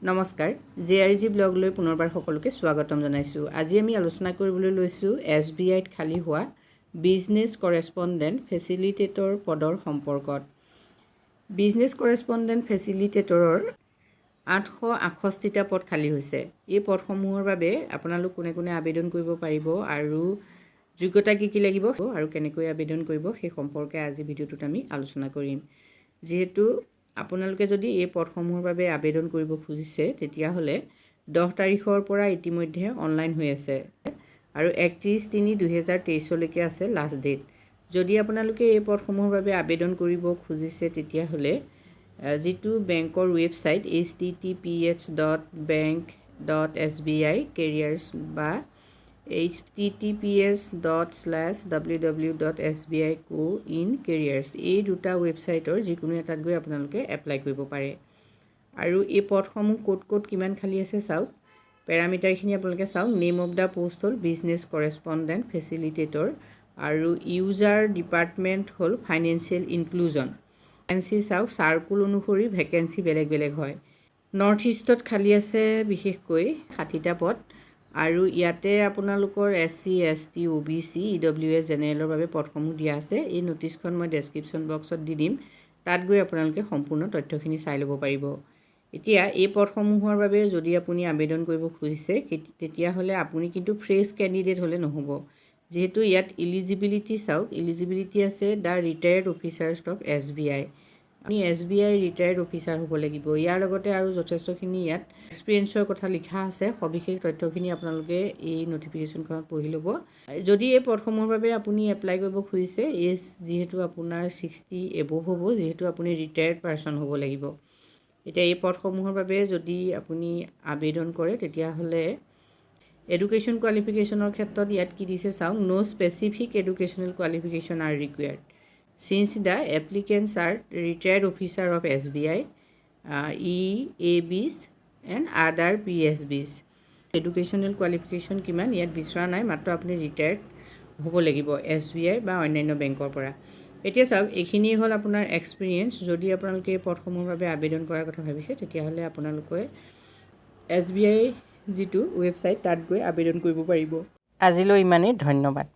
নমস্কাৰ জেআৰজি ব্লগলৈ পুনৰবাৰ সকলোকে স্বাগতম জনাইছোঁ। আজি আমি আলোচনা কৰিবলৈ লৈছোঁ SBIত খালী হোৱা বিজনেছ কৰেছপণ্ডেণ্ট ফেচিলিটেটৰ পদৰ সম্পৰ্কত। বিজনেছ কৰেছপণ্ডেণ্ট ফেচিলিটেটৰৰ 868টা পদ খালী হৈছে। এই পদসমূহৰ বাবে আপোনালোক কোনে কোনে আবেদন কৰিব পাৰিব আৰু যোগ্যতা কি লাগিব আৰু কেনেকৈ আবেদন কৰিব সেই সম্পৰ্কে আজি ভিডিঅ'টোত আমি আলোচনা কৰিম। যিহেতু আপোনালোকে যদি এই পদসমূহৰ বাবে আবেদন কৰিব খুজিছে তেতিয়াহ'লে 10 তাৰিখৰ পৰা ইতিমধ্যে অনলাইন হৈ আছে আৰু 31/3/2023 লৈকে আছে লাষ্ট ডেট। যদি আপোনালোকে এই পদসমূহৰ বাবে আবেদন কৰিব খুজিছে তেতিয়াহ'লে যিটো বেংকৰ ৱেবছাইট https://bank.sbi-careers বা https://www.sbi.co.in/careers এই দুটা ৱেবছাইটৰ যিকোনো এটাত গৈ আপোনালোকে এপ্লাই কৰিব পাৰে। আৰু এই পদসমূহ ক'ত কিমান খালী আছে চাওক। পেৰামিটাৰখিনি আপোনালোকে চাওক। নেম অফ দ্য পোষ্ট হ'ল বিজনেছ কৰেছপণ্ডেণ্ট ফেচিলিটেটৰ আৰু ইউজাৰ ডিপাৰ্টমেণ্ট হ'ল ফাইনেন্সিয়েল ইনক্লুজন। ভেকেঞ্চি চাওক, চাৰ্কুল অনুসৰি ভেকেঞ্চি বেলেগ বেলেগ হয়। নৰ্থ ইষ্টত খালী আছে বিশেষকৈ 60টা পদ আৰু ইয়াতে আপোনালোকৰ SC ST OBC EWS জেনেৰেলৰ বাবে পদসমূহ দিয়া আছে। এই ন'টিচখন মই ডেছক্ৰিপশ্যন বক্সত দি দিম, তাত গৈ আপোনালোকে সম্পূৰ্ণ তথ্যখিনি চাই ল'ব পাৰিব। এতিয়া এই পদসমূহৰ বাবে যদি আপুনি আবেদন কৰিব খুজিছে তেতিয়াহ'লে আপুনি কিন্তু ফ্ৰেছ কেণ্ডিডেট হ'লে নহ'ব। যিহেতু ইয়াত ইলিজিবিলিটি চাওক, ইলিজিবিলিটি আছে the retired officers of SBI। আপুনি SBI ৰিটায়াৰ্ড অফিচাৰ হ'ব লাগিব। ইয়াৰ লগতে আৰু যথেষ্টখিনি ইয়াত এক্সপিৰিয়েঞ্চৰ কথা লিখা আছে। সবিশেষ তথ্যখিনি আপোনালোকে এই ন'টিফিকেশ্যনখনত পঢ়ি ল'ব। যদি এই পদসমূহৰ বাবে আপুনি এপ্লাই কৰিব খুজিছে, এজ যিহেতু আপোনাৰ 60 এবভ হ'ব, যিহেতু আপুনি ৰিটায়াৰ্ড পাৰ্চন হ'ব লাগিব। এতিয়া এই পদসমূহৰ বাবে যদি আপুনি আবেদন কৰে তেতিয়াহ'লে এডুকেশ্যন কোৱালিফিকেশ্যনৰ ক্ষেত্ৰত ইয়াত কি দিছে চাওক। No specific educational qualification are required since the applicants are retired officer of SBI EABs and other PSBs। Educational qualification কিমান ইয়াত বিচৰা নাই, মাত্ৰ আপুনি ৰিটায়াৰ্ড হ'ব লাগিব SBI বা অন্যান্য বেংকৰ পৰা। এতিয়া চাওক, এইখিনিয়ে হ'ল আপোনাৰ এক্সপিৰিয়েঞ্চ। যদি আপোনালোকে এই পদসমূহৰ বাবে আবেদন কৰাৰ কথা ভাবিছে তেতিয়াহ'লে আপোনালোকে SBI যিটো ৱেবছাইট তাত গৈ আবেদন কৰিব পাৰিব। আজিলৈ ইমানেই, ধন্যবাদ।